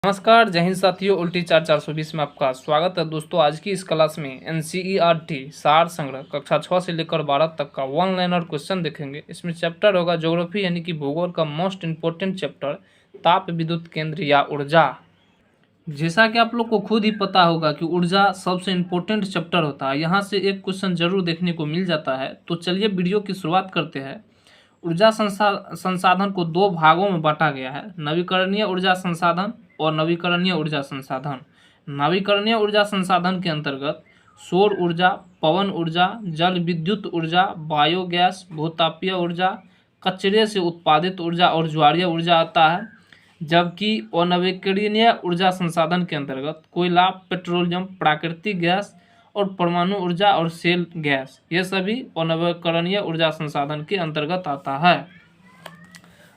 नमस्कार, जय हिंद साथियों। उल्टी 420 में आपका स्वागत है दोस्तों। आज की इस क्लास में एनसीईआरटी सार संग्रह कक्षा 6 से लेकर 12 तक का वन लाइनर क्वेश्चन देखेंगे। इसमें चैप्टर होगा ज्योग्राफी यानी कि भूगोल का मोस्ट इंपॉर्टेंट चैप्टर ताप विद्युत केंद्र या ऊर्जा। जैसा कि आप लोग को खुद ही पता होगा कि ऊर्जा सबसे इम्पोर्टेंट चैप्टर होता है, यहाँ से एक क्वेश्चन जरूर देखने को मिल जाता है। तो चलिए वीडियो की शुरुआत करते हैं। ऊर्जा संसाधन को दो भागों में बांटा गया है, नवीकरणीय ऊर्जा संसाधन और नवीकरणीय ऊर्जा संसाधन। नवीकरणीय ऊर्जा संसाधन के अंतर्गत सौर ऊर्जा, पवन ऊर्जा, जल विद्युत ऊर्जा, बायोगैस, भूतापीय ऊर्जा, कचरे से उत्पादित ऊर्जा और ज्वारीय ऊर्जा आता है। जबकि अनवीकरणीय ऊर्जा संसाधन के अंतर्गत कोयला, पेट्रोलियम, प्राकृतिक गैस और परमाणु ऊर्जा और शेल गैस, ये सभी अनवीकरणीय ऊर्जा संसाधन के अंतर्गत आता है।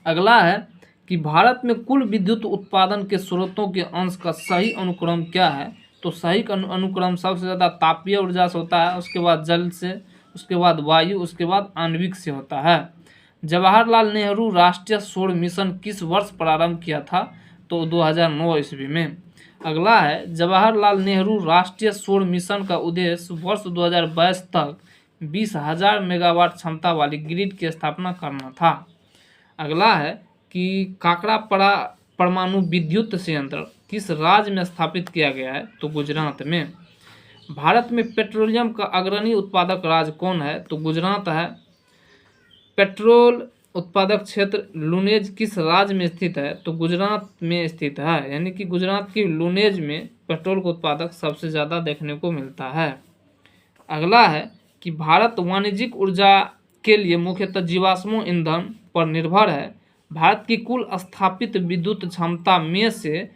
अगला है कि भारत में कुल विद्युत उत्पादन के स्रोतों के अंश का सही अनुक्रम क्या है। तो सही अनुक्रम सबसे ज़्यादा तापीय ऊर्जा से होता है, उसके बाद जल से, उसके बाद वायु, उसके बाद आणविक से होता है। जवाहरलाल नेहरू राष्ट्रीय सौर मिशन किस वर्ष प्रारंभ किया था। तो 2009 ईस्वी में। अगला है जवाहरलाल नेहरू राष्ट्रीय सौर मिशन का उद्देश्य वर्ष 2022 तक 20,000 मेगावाट क्षमता वाली ग्रिड की स्थापना करना था। अगला है कि काकरापड़ा परमाणु विद्युत संयंत्र किस राज्य में स्थापित किया गया है। तो गुजरात में। भारत में पेट्रोलियम का अग्रणी उत्पादक राज्य कौन है। तो गुजरात है। पेट्रोल उत्पादक क्षेत्र लुनेज किस राज्य में स्थित है। तो गुजरात में स्थित है, यानी कि गुजरात की लुनेज में पेट्रोल का उत्पादक सबसे ज़्यादा देखने को मिलता है। अगला है कि भारत वाणिज्यिक ऊर्जा के लिए मुख्यतः जीवाश्म ईंधन पर निर्भर है। भारत की कुल स्थापित विद्युत क्षमता में से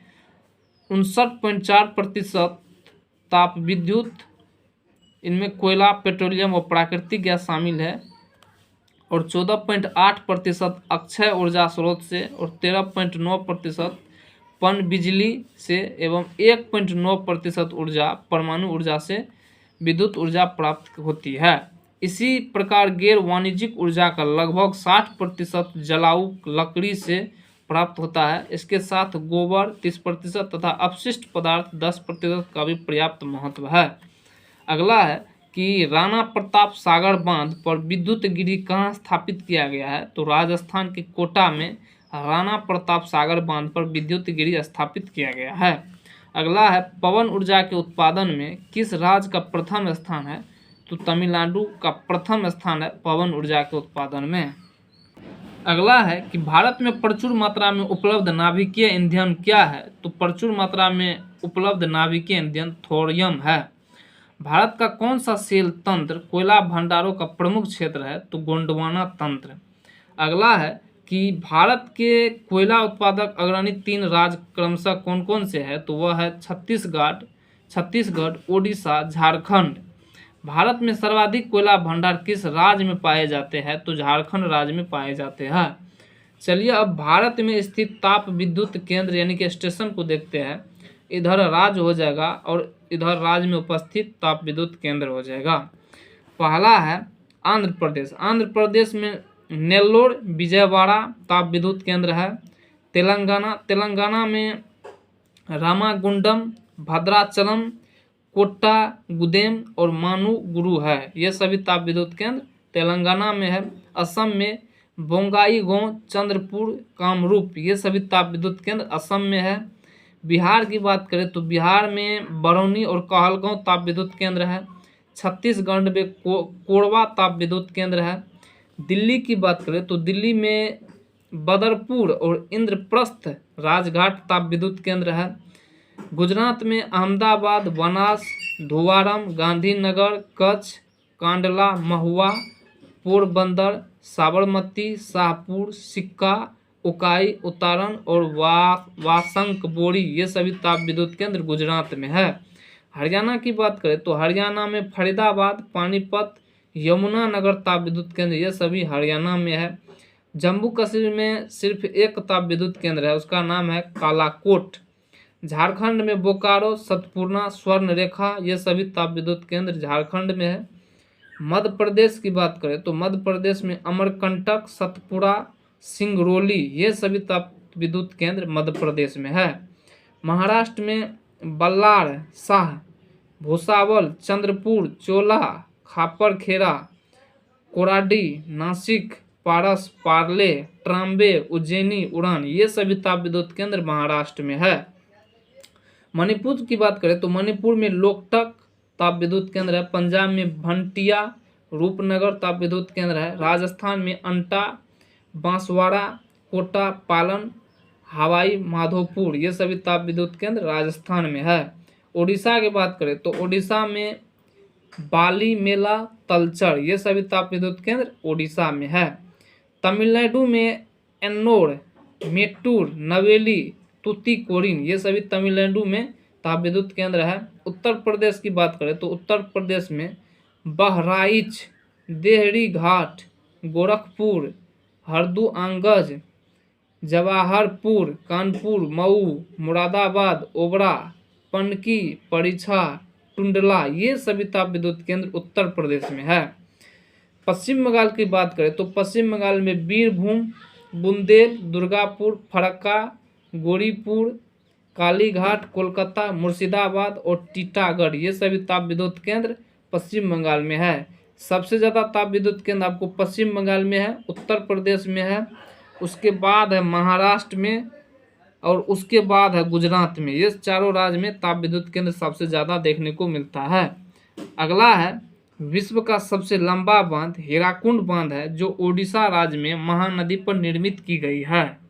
59.4% ताप विद्युत, इनमें कोयला, पेट्रोलियम और प्राकृतिक गैस शामिल है, और 14.8% अक्षय ऊर्जा स्रोत से, और 13.9% पन बिजली से, एवं 1.9% ऊर्जा परमाणु ऊर्जा से विद्युत ऊर्जा प्राप्त होती है। इसी प्रकार गैर वाणिज्यिक ऊर्जा का लगभग 60% जलाऊ लकड़ी से प्राप्त होता है। इसके साथ गोबर 30% तथा अपशिष्ट पदार्थ 10% का भी पर्याप्त महत्व है। अगला है कि राणा प्रताप सागर बांध पर विद्युत ग्रिड कहाँ स्थापित किया गया है। तो राजस्थान के कोटा में राणा प्रताप सागर बांध पर विद्युत ग्रिड स्थापित किया गया है। अगला है पवन ऊर्जा के उत्पादन में किस राज्य का प्रथम स्थान है। तो तमिलनाडु का प्रथम स्थान है पवन ऊर्जा के उत्पादन में। अगला है कि भारत में प्रचुर मात्रा में उपलब्ध नाभिकीय ईंधन क्या है। तो प्रचुर मात्रा में उपलब्ध नाभिकीय ईंधन थोरियम है। भारत का कौन सा शेल तंत्र कोयला भंडारों का प्रमुख क्षेत्र है। तो गोंडवाना तंत्र। अगला है कि भारत के कोयला उत्पादक अग्रणी 3 राज्य क्रमशः कौन कौन से है। तो वह है छत्तीसगढ़, ओडिशा, झारखंड। भारत में सर्वाधिक कोयला भंडार किस राज्य में पाए जाते हैं। तो झारखंड राज्य में पाए जाते हैं। चलिए अब भारत में स्थित ताप विद्युत केंद्र यानी कि स्टेशन को देखते हैं। इधर राज्य हो जाएगा और इधर राज्य में उपस्थित ताप विद्युत केंद्र हो जाएगा। पहला है आंध्र प्रदेश। आंध्र प्रदेश में नेल्लोर विजयवाड़ा ताप विद्युत केंद्र है। तेलंगाना में रामागुंडम, भद्राचलम, कोट्टागुदेम और मानुगुरु है। ये सभी ताप विद्युत केंद्र तेलंगाना में है। असम में बोंगाईगांव, चंद्रपुर, कामरूप, ये सभी ताप विद्युत केंद्र असम में है। बिहार की बात करें तो बिहार में बरौनी और कहलगांव ताप विद्युत केंद्र है। छत्तीसगढ़ में कोरबा ताप विद्युत केंद्र है। दिल्ली की बात करें तो दिल्ली में बदरपुर और इंद्रप्रस्थ राजघाट ताप विद्युत केंद्र है। गुजरात में अहमदाबाद, बनास, धुवारम, गांधीनगर, कच्छ, कांडला, महुआ, पोरबंदर, साबरमती, शाहपुर, सिक्का, उकाई, उतारन और वासंक बोरी, ये सभी ताप विद्युत केंद्र गुजरात में है। हरियाणा की बात करें तो हरियाणा में फरीदाबाद, पानीपत, यमुनानगर ताप विद्युत केंद्र, ये सभी हरियाणा में है। जम्मू कश्मीर में सिर्फ एक ताप विद्युत केंद्र है, उसका नाम है कालाकोट। झारखंड में बोकारो, सतपुरना, स्वर्ण रेखा, ये सभी ताप विद्युत केंद्र झारखंड में है। मध्य प्रदेश की बात करें तो मध्य प्रदेश में अमरकंटक, सतपुरा, सिंगरौली, ये सभी ताप विद्युत केंद्र मध्य प्रदेश में है। महाराष्ट्र में बल्लार, शाह, भुसावल, चंद्रपुर, चोला, खापरखेरा, कोराडी, नासिक, पारस, पार्ले, ट्राम्बे, उज्जैनी, उड़ान, ये सभी ताप विद्युत केंद्र महाराष्ट्र में है। मणिपुर की बात करें तो मणिपुर में लोकटक ताप विद्युत केंद्र है। पंजाब में भंटिया, रूपनगर ताप विद्युत केंद्र है। राजस्थान में अंटा, बांसवाड़ा, कोटा, पालन, हवाई माधोपुर, ये सभी ताप विद्युत केंद्र राजस्थान में है। उड़ीसा की बात करें तो उड़ीसा में बाली मेला, तलचर, ये सभी ताप विद्युत केंद्र उड़ीसा में है। तमिलनाडु में एन्नोर, मेट्टूर, नवेली, तुतीकोरिन, ये सभी तमिलनाडु में ताप विद्युत केंद्र है। उत्तर प्रदेश की बात करें तो उत्तर प्रदेश में बहराइच, देहरी घाट, गोरखपुर, हरदुआंगज, जवाहरपुर, कानपुर, मऊ, मुरादाबाद, ओबरा, पनकी, परीक्षा, टुंडला, ये सभी ताप विद्युत केंद्र उत्तर प्रदेश में है। पश्चिम बंगाल की बात करें तो पश्चिम बंगाल में बीरभूम, बुंदेल, दुर्गापुर, फरक्का, गोरीपुर, कालीघाट, कोलकाता, मुर्शिदाबाद और टीटागढ़, ये सभी ताप विद्युत केंद्र पश्चिम बंगाल में है। सबसे ज़्यादा ताप विद्युत केंद्र आपको पश्चिम बंगाल में है, उत्तर प्रदेश में है, उसके बाद है महाराष्ट्र में और उसके बाद है गुजरात में। ये चारों राज्य में ताप विद्युत केंद्र सबसे ज़्यादा देखने को मिलता है। अगला है विश्व का सबसे लंबा बांध हीराकुंड बांध है, जो ओडिशा राज्य में महानदी पर निर्मित की गई है।